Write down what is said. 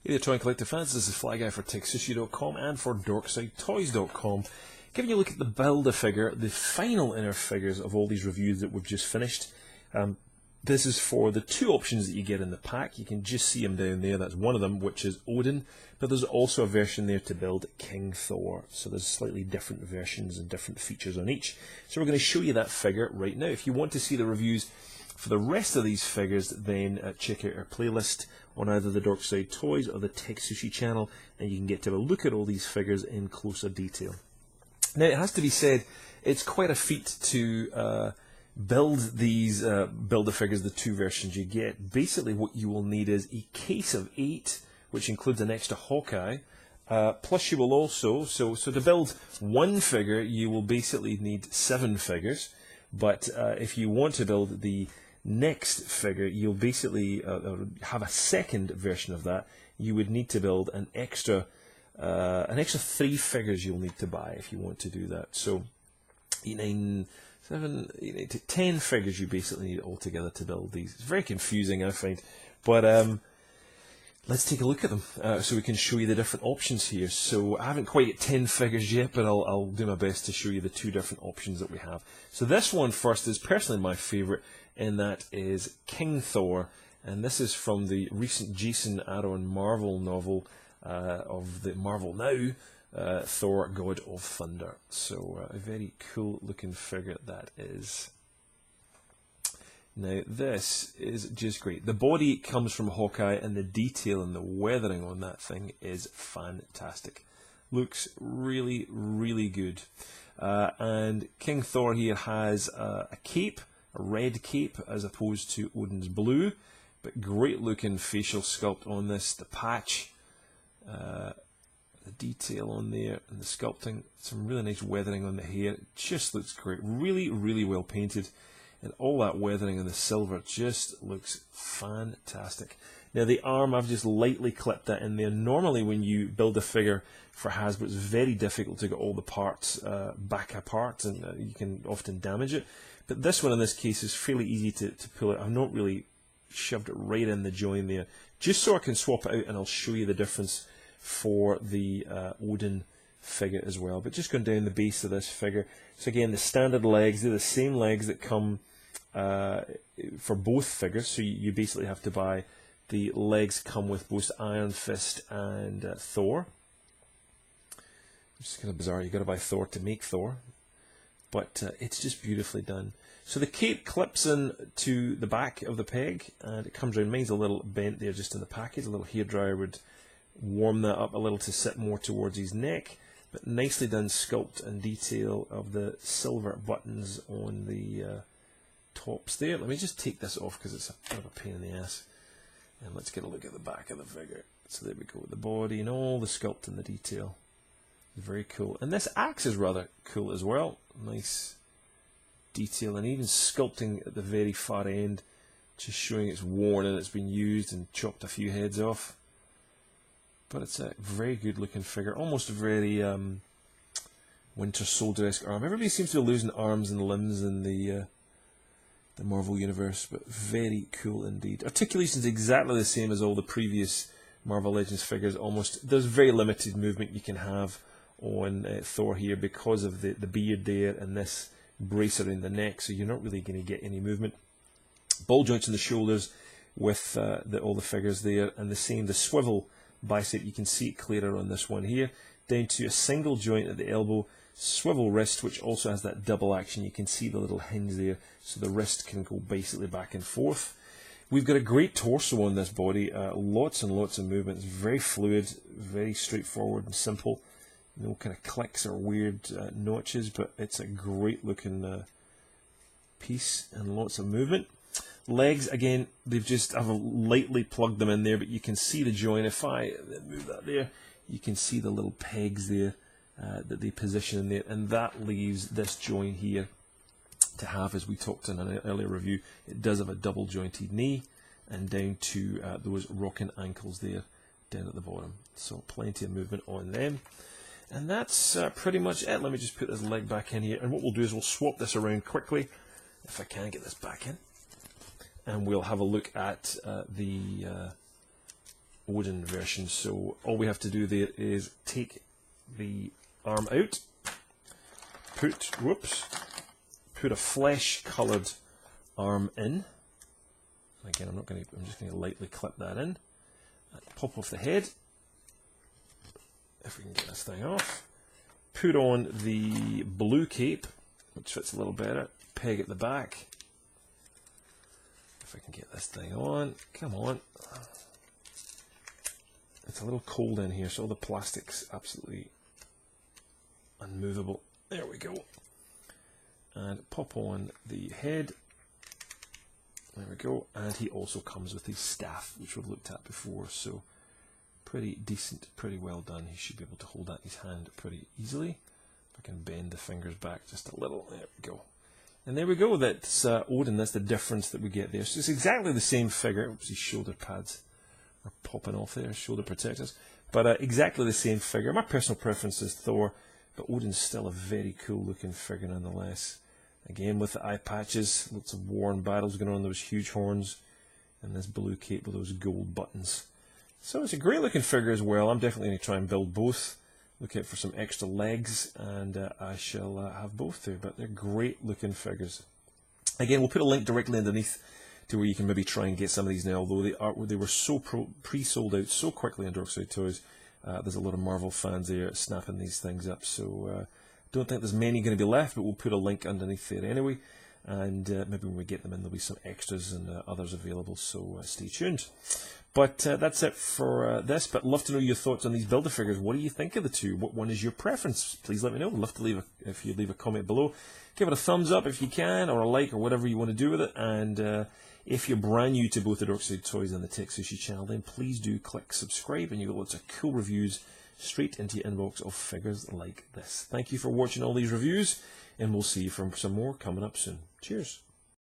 Hey there, Toy and Collector fans, this is Fly Guy for TekSushi.com and for DorksideToys.com, giving you a look at the Build-A-Figure, the final inner figures of all these reviews that we've just finished. This is for the two options that you get in the pack. You can just see them down there. That's one of them, which is Odin, but there's also a version there to build King Thor. So there's slightly different versions and different features on each. So we're going to show you that figure right now. If you want to see the reviews for the rest of these figures, then check out our playlist on either the Dorkside Toys or the TekSushi channel, and you can get to have a look at all these figures in closer detail. Now, it has to be said, it's quite a feat to build these Build-A-Figures, the two versions you get. Basically, what you will need is a case of 8, which includes an extra Hawkeye. Plus, you will also, so to build one figure, you will basically need 7 figures. But if you want to build the next figure, you'll basically have a second version of that. You would need to build an extra 3 figures you'll need to buy if you want to do that. So 8, 9, 7, 8, 10 figures you basically need altogether to build these. It's very confusing, I find, but let's take a look at them so we can show you the different options here. So I haven't quite got 10 figures yet, but I'll do my best to show you the two different options that we have. So this one first is personally my favourite, and that is King Thor. And this is from the recent Jason Aaron Marvel novel of the Marvel Now, Thor, God of Thunder. So a very cool looking figure that is. Now this is just great. The body comes from Hawkeye, and the detail and the weathering on that thing is fantastic. Looks really, really good. And King Thor here has a cape, a red cape, as opposed to Odin's blue. But great looking facial sculpt on this. The patch, the detail on there, and the sculpting. Some really nice weathering on the hair. It just looks great. Really, really well painted. And all that weathering on the silver just looks fantastic. Now the arm, I've just lightly clipped that in there. Normally when you build a figure for Hasbro, it's very difficult to get all the parts back apart, and you can often damage it. But this one in this case is fairly easy to pull it. I've not really shoved it right in the join there, just so I can swap it out, and I'll show you the difference for the Odin figure as well. But just going down the base of this figure, so again the standard legs, they're the same legs that come for both figures, so you basically have to buy the legs come with both Iron Fist and Thor. It's kind of bizarre, you've got to buy Thor to make Thor, but it's just beautifully done. So the cape clips in to the back of the peg, and it comes around. Mine's a little bent there just in the package. A little hairdryer would warm that up a little to sit more towards his neck. But nicely done sculpt and detail of the silver buttons on the tops there. Let me just take this off because it's a bit of a pain in the ass. And let's get a look at the back of the figure. So there we go, the body and all the sculpt and the detail. Very cool. And this axe is rather cool as well. Nice detail, and even sculpting at the very far end, just showing it's worn and it's been used and chopped a few heads off. But it's a very good looking figure, almost a very Winter Soldier-esque arm. Everybody seems to be losing arms and limbs in the Marvel Universe, but very cool indeed. Articulation's exactly the same as all the previous Marvel Legends figures, almost. There's very limited movement you can have on Thor here because of the beard there and this brace around the neck, so you're not really going to get any movement. Ball joints in the shoulders with all the figures there, and the swivel bicep, you can see it clearer on this one here, down to a single joint at the elbow, swivel wrist, which also has that double action. You can see the little hinge there, so the wrist can go basically back and forth. We've got a great torso on this body, lots and lots of movement. It's very fluid, very straightforward and simple. No kind of clicks or weird notches, but it's a great looking piece and lots of movement. Legs, again, I've lightly plugged them in there, but you can see the joint. If I move that there, you can see the little pegs there that they position in there, and that leaves this joint here to have, as we talked in an earlier review, it does have a double jointed knee, and down to those rocking ankles there down at the bottom. So plenty of movement on them. And that's pretty much it. Let me just put this leg back in here, and what we'll do is we'll swap this around quickly, if I can get this back in. And we'll have a look at the Odin version. So all we have to do there is take the arm out, put a flesh-coloured arm in. Again, I'm just going to lightly clip that in. Pop off the head. If we can get this thing off. Put on the blue cape, which fits a little better. Peg at the back. If I can get this thing on. Come on. It's a little cold in here, so all the plastic's absolutely unmovable. There we go. And pop on the head. There we go. And he also comes with his staff, which we've looked at before. So pretty decent, pretty well done. He should be able to hold that in his hand pretty easily. If I can bend the fingers back just a little. There we go. And there we go. That's Odin. That's the difference that we get there. So it's exactly the same figure. Oops, his shoulder pads are popping off there. Shoulder protectors. But exactly the same figure. My personal preference is Thor. But Odin's still a very cool looking figure nonetheless. Again, with the eye patches, lots of war and battles going on, those huge horns, and this blue cape with those gold buttons. So it's a great looking figure as well. I'm definitely going to try and build both. Look out for some extra legs, and I shall have both there. But they're great looking figures. Again, we'll put a link directly underneath to where you can maybe try and get some of these now, although they were so pre-sold out so quickly on Dorkside Toys. There's a lot of Marvel fans there snapping these things up, so don't think there's many going to be left, but we'll put a link underneath there anyway, and maybe when we get them in there'll be some extras and others available, so stay tuned. But that's it for this, but love to know your thoughts on these Build-A-Figures. What do you think of the two? What one is your preference? Please let me know. I'd love to if you leave a comment below. Give it a thumbs up if you can, or a like, or whatever you want to do with it, and if you're brand new to both the Dorkside Toys and the TekSushi channel, then please do click subscribe, and you've got lots of cool reviews straight into your inbox of figures like this. Thank you for watching all these reviews, and we'll see you for some more coming up soon. Cheers.